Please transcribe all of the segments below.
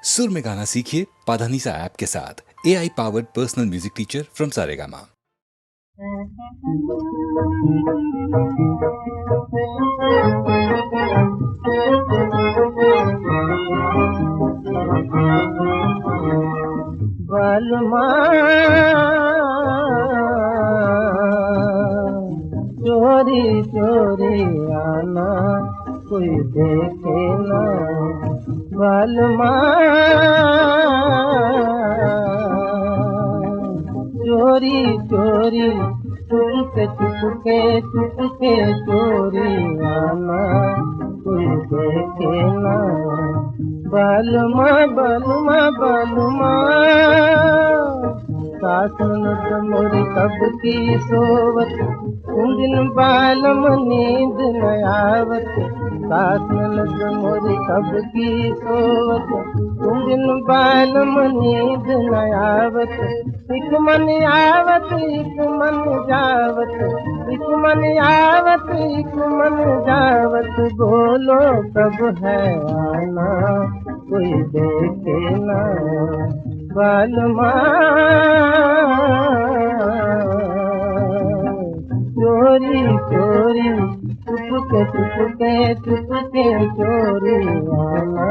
सुर में गाना सीखिए पाधानीसा ऐप के साथ। AI powered personal music teacher from Saregama. बालमा चोरी चोरी आना कोई देखे ना, बालमा चोरी चोरी चुपके चुपके चुपके चोरी आना कोई देखे ना, बालमा बालमा बालमा सासुनत मोरी कब की सोवत, दिन बालम नींद न आवत, सासुनत मोरी कब की सोवत, दिन बालम नींद न आवत, एक मन आवत एक मन जावत, एक मन आवत एक मन जावत, बोलो कब है आना कोई देखे ना, बालमा चोरी चोरी चुपके चुपके चुपके चोरी आना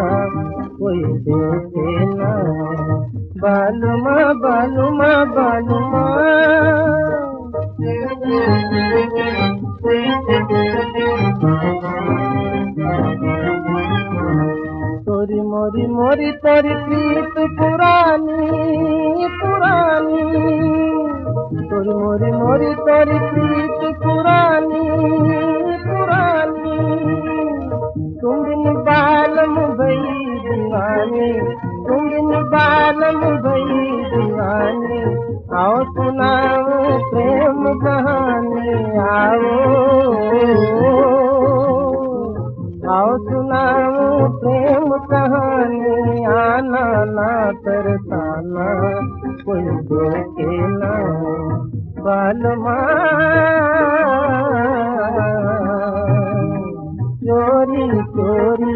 कोई देखे ना, बालमा बालमा बालमा तोरी मोरी मोरी तोरी प्रीत पुरानी पुरानी, तोरी मोरी मोरी तोरी प्रीत पुरानी पुरानी, तुम बिन बालम भई दीवानी, तुम बिन बालम भई दीवानी, आओ सुनाओ प्रेम कहानी, आओ सुनाओ प्रेम कहानी, आना ना तरसाना कोई देखे ना, बालमा चोरी चोरी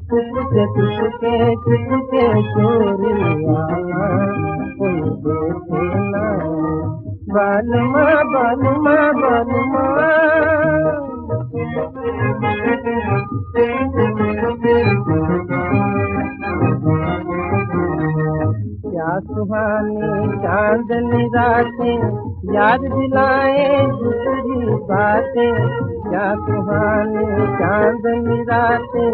चुपके चुपके चुपके चोरी आना कोई देखे ना, बालमा बालमा बालमा क्या सुहानी चांदनी रातें याद दिलाए दूसरी बातें, क्या सुहानी चांदनी रातें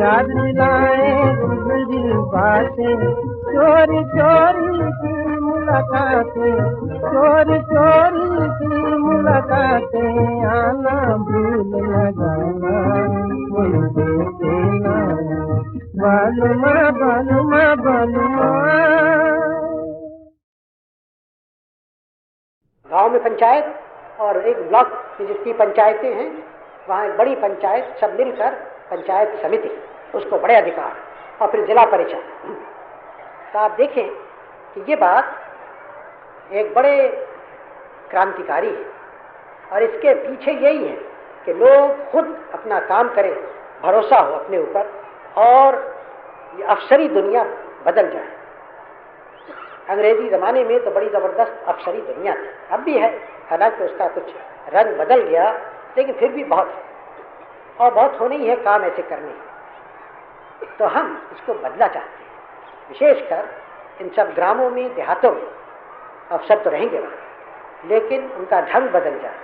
याद दिलाए दूसरी बातें, चोरी चोरी की मुलाकातें, चोरी चोरी की मुलाकातें, आना भूल न जाना कोई देखे ना, बालमा बालमा बालमा। गांव में पंचायत और एक ब्लॉक में जितनी पंचायतें हैं वहाँ एक बड़ी पंचायत सब मिलकर पंचायत समिति, उसको बड़े अधिकार, और फिर जिला परिषद। तो आप देखें कि ये बात एक बड़े क्रांतिकारी है, और इसके पीछे यही है कि लोग खुद अपना काम करें, भरोसा हो अपने ऊपर, और ये अफसरी दुनिया बदल जाए। अंग्रेजी ज़माने में तो बड़ी ज़बरदस्त अफसरी दुनिया थी, अब भी है, हालांकि उसका कुछ रंग बदल गया, लेकिन फिर भी बहुत है, और बहुत होने ही है काम ऐसे करने। तो हम इसको बदला चाहते हैं, विशेषकर इन सब ग्रामों में, देहातों में अफसर तो रहेंगे वहाँ, लेकिन उनका ढंग बदल जाए,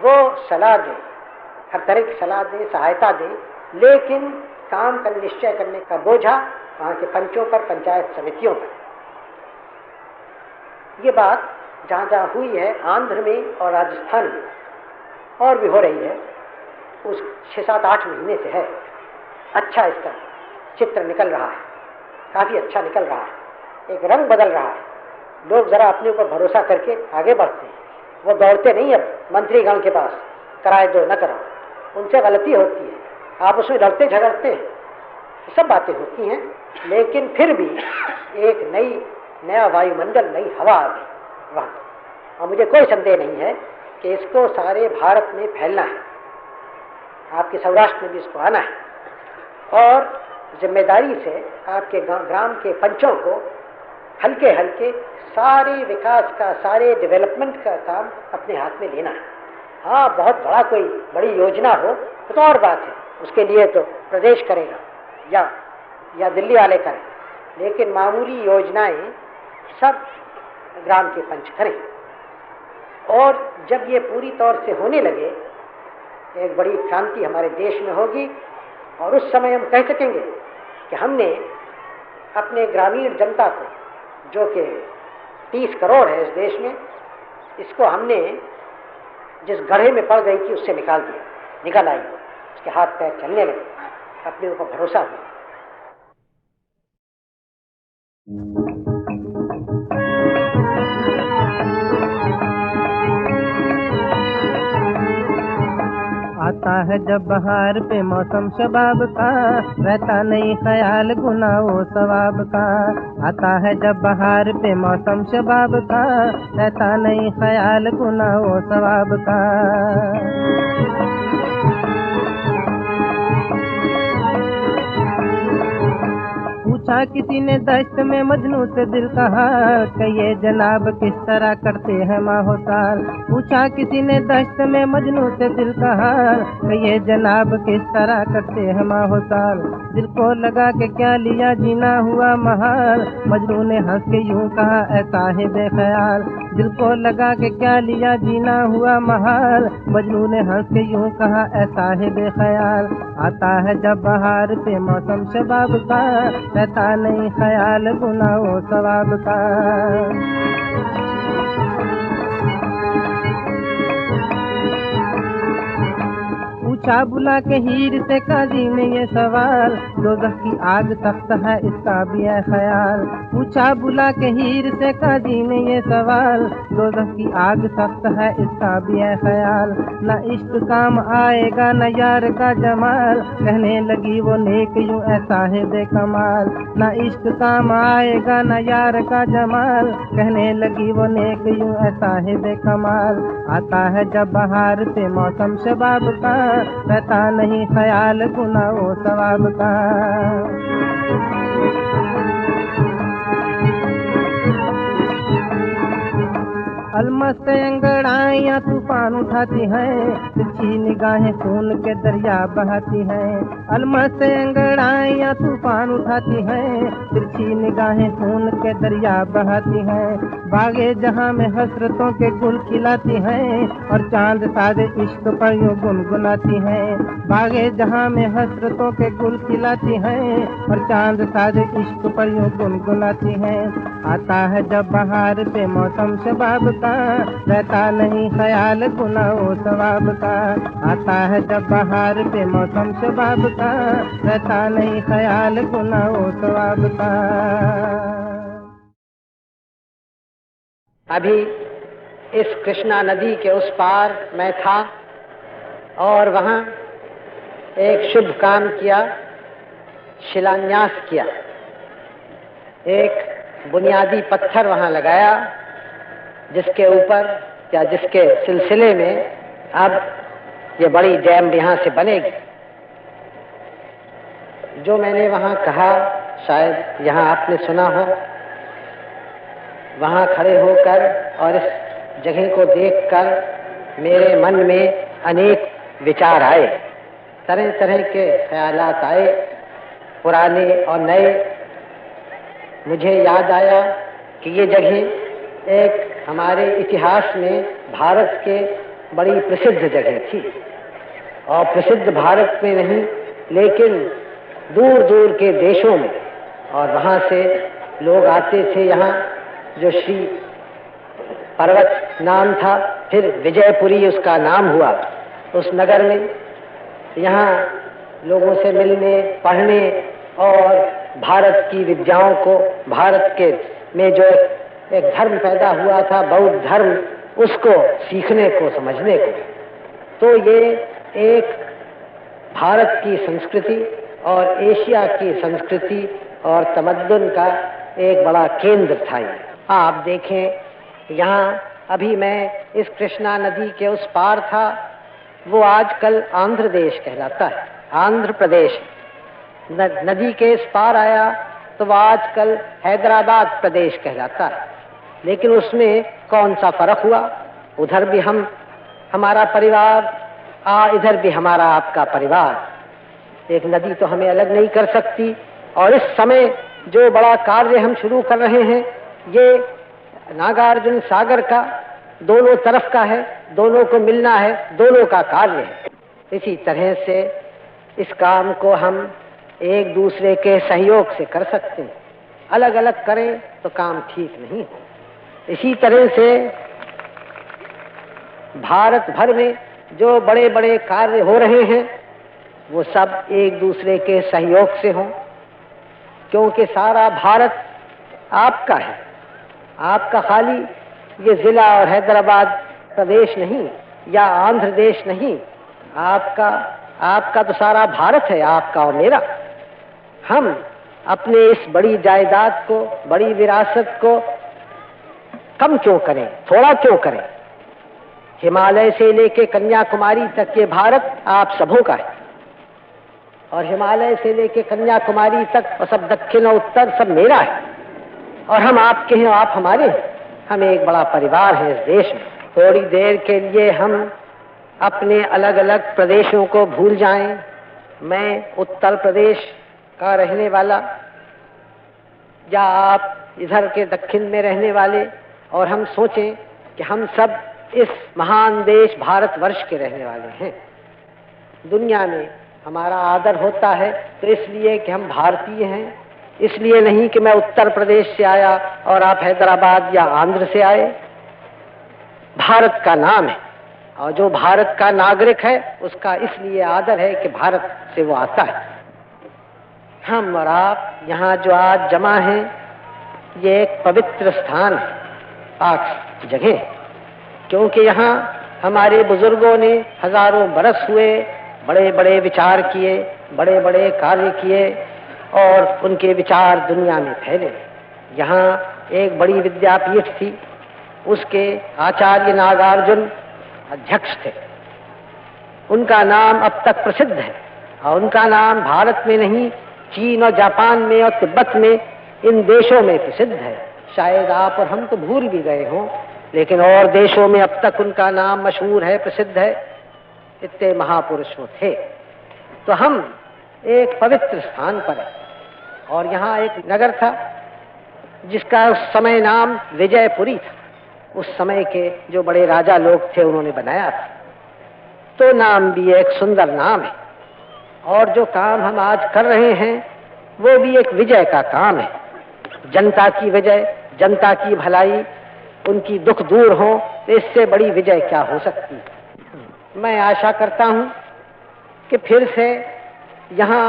वो सलाह दें, हर तरह की सलाह दें, सहायता दें, लेकिन काम का निश्चय करने का बोझा वहाँ के पंचों पर, पंचायत समितियों पर। ये बात जहाँ जहाँ हुई है, आंध्र में और राजस्थान में, और भी हो रही है, उस 6-7-8 महीने से है। अच्छा इसका चित्र निकल रहा है, काफ़ी अच्छा निकल रहा है, एक रंग बदल रहा है, लोग ज़रा अपने ऊपर भरोसा करके आगे बढ़ते हैं, वो दौड़ते नहीं अब मंत्रीगण के पास, कराए दो न कराओ, उनसे गलती होती है, आप उसमें लड़ते झगड़ते हैं, सब बातें होती हैं, लेकिन फिर भी एक नया वायुमंडल, नई हवा आ गई वहाँ, और मुझे कोई संदेह नहीं है कि इसको सारे भारत में फैलना है, आपके सौराष्ट्र में भी इसको आना है, और जिम्मेदारी से आपके ग्राम के पंचों को हल्के हल्के सारे विकास का, सारे डेवलपमेंट का काम अपने हाथ में लेना है। हाँ, बहुत बड़ा कोई बड़ी योजना हो तो और बात है, उसके लिए तो प्रदेश करेगा या दिल्ली वाले करें, लेकिन मामूली योजनाएं सब ग्राम के पंच करें। और जब ये पूरी तौर से होने लगे, एक बड़ी क्रांति हमारे देश में होगी और उस समय हम कह सकेंगे कि हमने अपने ग्रामीण जनता को, जो कि 30 करोड़ है इस देश में, इसको हमने जिस गड्ढे में पड़ गई थी उससे निकाल आई, उसके हाथ पैर चलने लगे, अपने ऊपर भरोसा हुआ। आता है जब बहार पे मौसम शबाब का, रहता नहीं ख्याल गुनाह वो सवाब का। आता है जब बहार पे मौसम शबाब का, रहता नहीं ख्याल गुनाह वो सवाब का। पूछा किसी ने दश्त में मजनू से दिल कहा, कहिए जनाब किस तरह करते हैं माहोसाल। पूछा किसी ने दश्त में मजनू से दिल कहा, कहिए जनाब किस तरह करते हैं माहोसाल। दिल को लगा के क्या लिया जीना हुआ महाल, मजनू ने हंस के यूं कहा ऐ साहिब ख्याल। दिल को लगा के क्या लिया जीना हुआ महाल, मजनू ने हंस के यूं कहा ऐ साहिब ख्याल। आता है जब बहार पे मौसम शबाब का, रहता नहीं ख्याल गुनाह वो सवाब का। पूछा बुला के हीर से काजी ने ये सवाल, दोज़ख की आग सख्त है इसका भी है ख्याल। पूछा बुला के हीर से काजी ने ये सवाल, दोज़ख की आग सख्त है इसका भी है ख्याल। न इश्क काम आएगा न यार का जमाल, कहने लगी वो नेक यूं ऐसा है बेकमाल। न इश्क काम आएगा न यार का जमाल, कहने लगी वो नेक यूं ऐसा है बेकमाल। आता है जब बहार से मौसम शबाब का, रहता नहीं ख्याल गुनाह वो सवाब का। अलमस्त अंगड़ाइयाँ तूफान उठाती हैं, तिरछी निगाहें खून के दरिया बहाती हैं। अलमस्त अंगड़ाइयाँ तूफान उठाती हैं, तिरछी निगाहें खून के दरिया बहाती हैं। बागे जहाँ में हसरतों के गुल खिलाती हैं, और चांद सादे इश्क पर यूं गुनगुनाती हैं। बागे जहाँ में हसरतों के गुल खिलाती हैं, और चांद सादे इश्क पर यूं गुनगुनाती हैं। आता है जब बहार पे मौसम शबाब का, रहता नहीं ख्याल गुनाह वो सवाब का। आता है जब बहार पे मौसम शबाब का, रहता नहीं ख्याल गुनाह वो सवाब का। अभी इस कृष्णा नदी के उस पार मैं था और वहाँ एक शुभ काम किया, शिलान्यास किया। एक बुनियादी पत्थर वहाँ लगाया, जिसके ऊपर या जिसके सिलसिले में अब ये बड़ी डैम यहाँ से बनेगी। जो मैंने वहाँ कहा, शायद यहाँ आपने सुना हो। वहाँ खड़े होकर और इस जगह को देखकर मेरे मन में अनेक विचार आए, तरह तरह के ख्यालात आए, पुराने और नए। मुझे याद आया कि ये जगह एक हमारे इतिहास में भारत के बड़ी प्रसिद्ध जगह थी, और प्रसिद्ध भारत में नहीं लेकिन दूर दूर के देशों में, और वहाँ से लोग आते थे यहाँ। जो श्री पर्वत नाम था, फिर विजयपुरी उसका नाम हुआ। उस नगर में यहाँ लोगों से मिलने, पढ़ने और भारत की विद्याओं को, भारत के में जो एक धर्म पैदा हुआ था, बौद्ध धर्म, उसको सीखने को, समझने को। तो ये एक भारत की संस्कृति और एशिया की संस्कृति और तमद्दुन का एक बड़ा केंद्र था ये। आप देखें, यहाँ अभी मैं इस कृष्णा नदी के उस पार था, वो आजकल आंध्र देश कहलाता है, आंध्र प्रदेश। नदी के इस पार आया तो वो आजकल हैदराबाद प्रदेश कहलाता है। लेकिन उसमें कौन सा फर्क हुआ? उधर भी हम हमारा परिवार, इधर भी हमारा आपका परिवार। एक नदी तो हमें अलग नहीं कर सकती। और इस समय जो बड़ा कार्य हम शुरू कर रहे हैं, ये नागार्जुन सागर का दोनों तरफ का है, दोनों को मिलना है, दोनों का कार्य है। इसी तरह से इस काम को हम एक दूसरे के सहयोग से कर सकते हैं। अलग अलग करें तो काम ठीक नहीं हो। इसी तरह से भारत भर में जो बड़े बड़े कार्य हो रहे हैं, वो सब एक दूसरे के सहयोग से हों, क्योंकि सारा भारत आपका है। आपका खाली ये जिला और हैदराबाद प्रदेश नहीं या आंध्र देश नहीं, आपका तो सारा भारत है, आपका और मेरा। हम अपने इस बड़ी जायदाद को, बड़ी विरासत को कम क्यों करें, थोड़ा क्यों करें? हिमालय से लेके कन्याकुमारी तक ये भारत आप सबों का है, और हिमालय से लेके कन्याकुमारी तक और सब दक्षिण और उत्तर सब मेरा है। और हम आपके हैं, आप हमारे हैं। हम एक बड़ा परिवार है इस देश में। थोड़ी देर के लिए हम अपने अलग अलग प्रदेशों को भूल जाएं। मैं उत्तर प्रदेश का रहने वाला, या आप इधर के दक्षिण में रहने वाले, और हम सोचें कि हम सब इस महान देश भारतवर्ष के रहने वाले हैं। दुनिया में हमारा आदर होता है तो इसलिए कि हम भारतीय हैं, इसलिए नहीं कि मैं उत्तर प्रदेश से आया और आप हैदराबाद या आंध्र से आए। भारत का नाम है, और जो भारत का नागरिक है उसका इसलिए आदर है कि भारत से वो आता है। हम और आप यहाँ जो आज जमा हैं, ये एक पवित्र स्थान है, पाक जगह, क्योंकि यहाँ हमारे बुजुर्गों ने हजारों बरस हुए बड़े बड़े विचार किए, बड़े बड़े कार्य किए, और उनके विचार दुनिया में फैले। यहाँ एक बड़ी विद्यापीठ थी, उसके आचार्य नागार्जुन अध्यक्ष थे। उनका नाम अब तक प्रसिद्ध है, और उनका नाम भारत में नहीं, चीन और जापान में और तिब्बत में, इन देशों में प्रसिद्ध है। शायद आप और हम तो भूल भी गए हों, लेकिन और देशों में अब तक उनका नाम मशहूर है, प्रसिद्ध है। इतने महापुरुष वो थे। तो हम एक पवित्र स्थान पर हैं, और यहाँ एक नगर था जिसका उस समय नाम विजयपुरी था। उस समय के जो बड़े राजा लोग थे उन्होंने बनाया था। तो नाम भी एक सुंदर नाम है, और जो काम हम आज कर रहे हैं वो भी एक विजय का काम है। जनता की विजय, जनता की भलाई, उनकी दुख दूर हो, तो इससे बड़ी विजय क्या हो सकती है। मैं आशा करता हूं कि फिर से यहाँ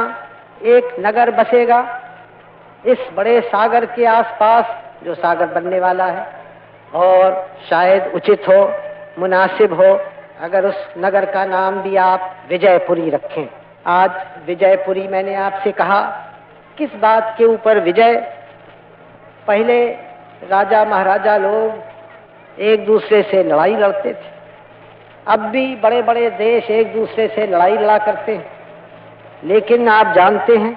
एक नगर बसेगा इस बड़े सागर के आसपास, जो सागर बनने वाला है, और शायद उचित हो, मुनासिब हो अगर उस नगर का नाम भी आप विजयपुरी रखें। आज विजयपुरी मैंने आपसे कहा, किस बात के ऊपर विजय? पहले राजा महाराजा लोग एक दूसरे से लड़ाई लड़ते थे। अब भी बड़े बड़े देश एक दूसरे से लड़ाई लड़ा करते हैं, लेकिन आप जानते हैं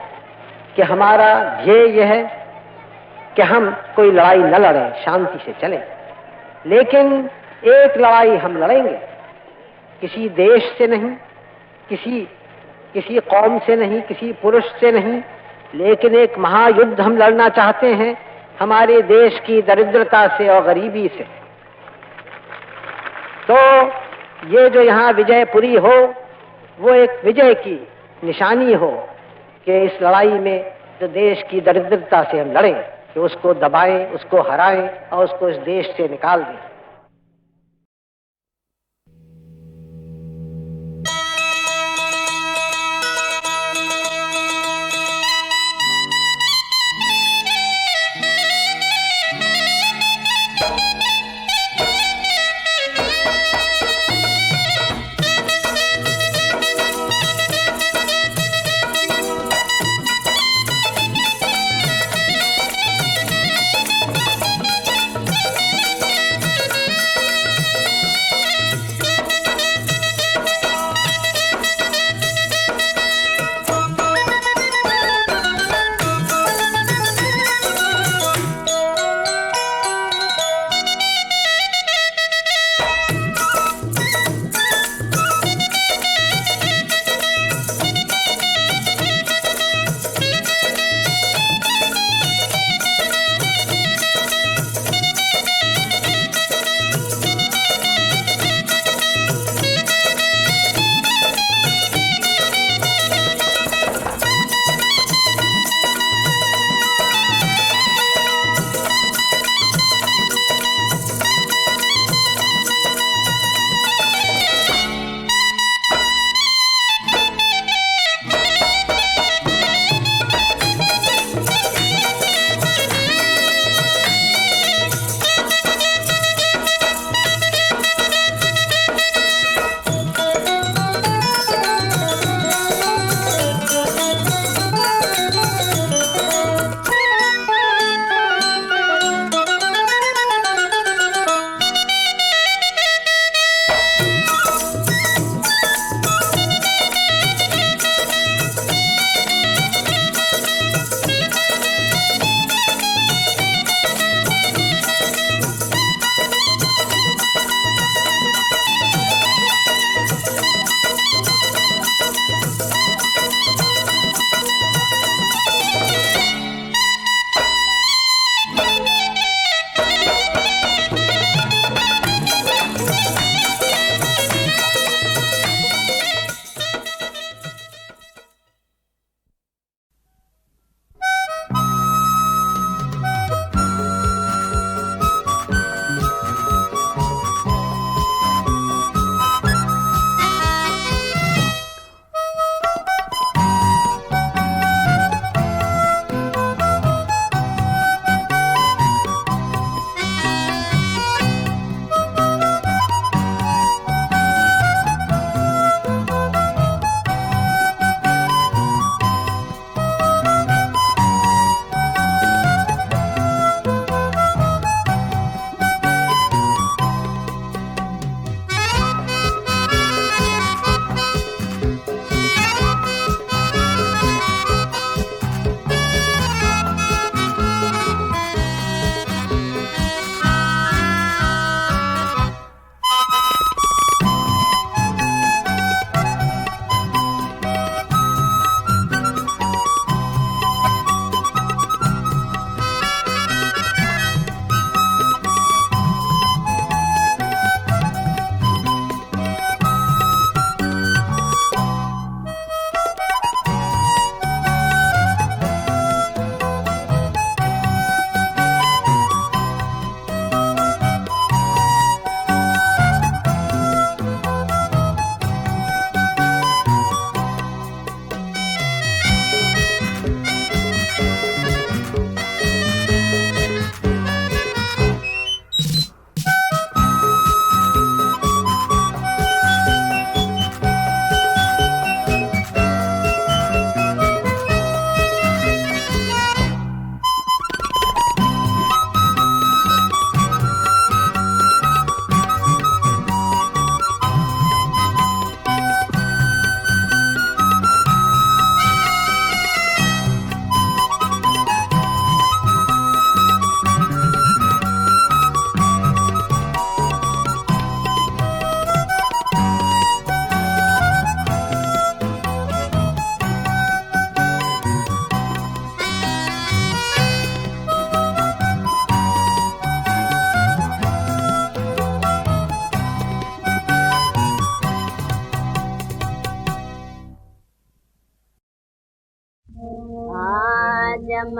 कि हमारा ध्येय यह है कि हम कोई लड़ाई न लड़ें, शांति से चलें। लेकिन एक लड़ाई हम लड़ेंगे, किसी देश से नहीं, किसी कौम से नहीं, किसी पुरुष से नहीं, लेकिन एक महायुद्ध हम लड़ना चाहते हैं हमारे देश की दरिद्रता से और गरीबी से। तो ये जो यहाँ विजयपुरी हो, वो एक विजय की निशानी हो कि इस लड़ाई में जो देश की दरिद्रता से हम लड़ें, कि उसको दबाएं, उसको हराएं और उसको इस देश से निकाल दें।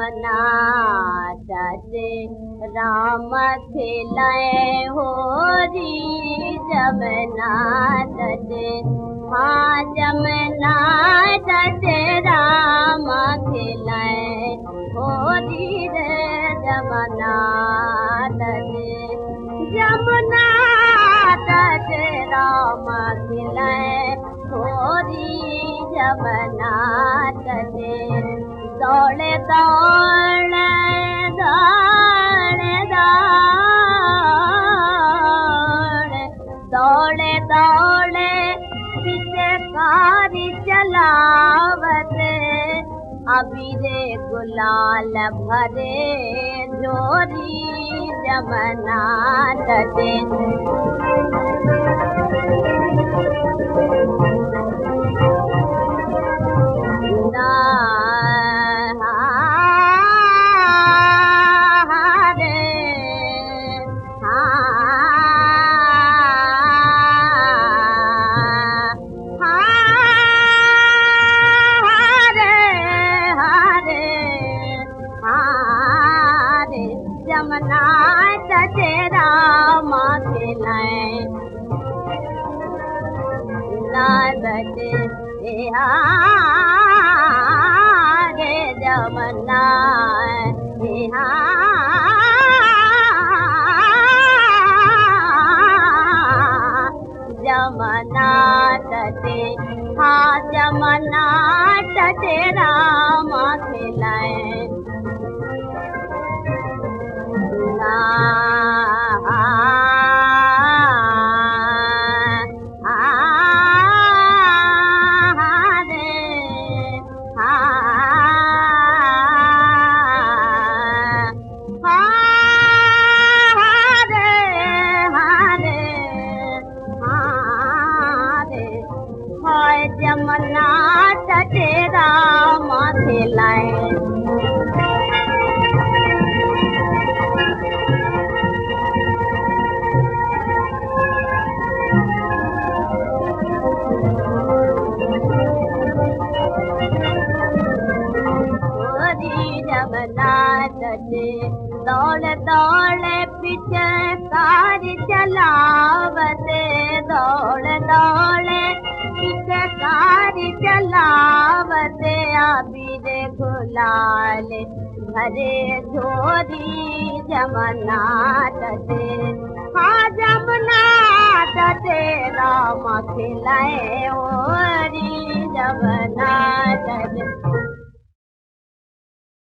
जमना तटे राम खिलाए होरी जमना तटे हाँ जमना तटे राम खिलाए होरी रे जमना तटे जमना तटे राम खिलाए होरी जमना तटे दौड़े दौड़े दौड़े दौड़े दौड़े दौड़े पीछे कारी चलावते अभी रे गुलाल भरे जोरी जमना तटे जमना तटे राम खिलाए नादते रे जमना जमना तटे हाँ जमना तटे राम खिलाए जमना तटे राम खिलाए जमना तटे दौड़ दौड़ पीछे कारी चलावते दौड़ दौड़ पीछे कारी चलावते अभी रे गुलाल भरे झोरी जमना तटे हाँ जमना तटे राम खिलाए होरी जमना तटे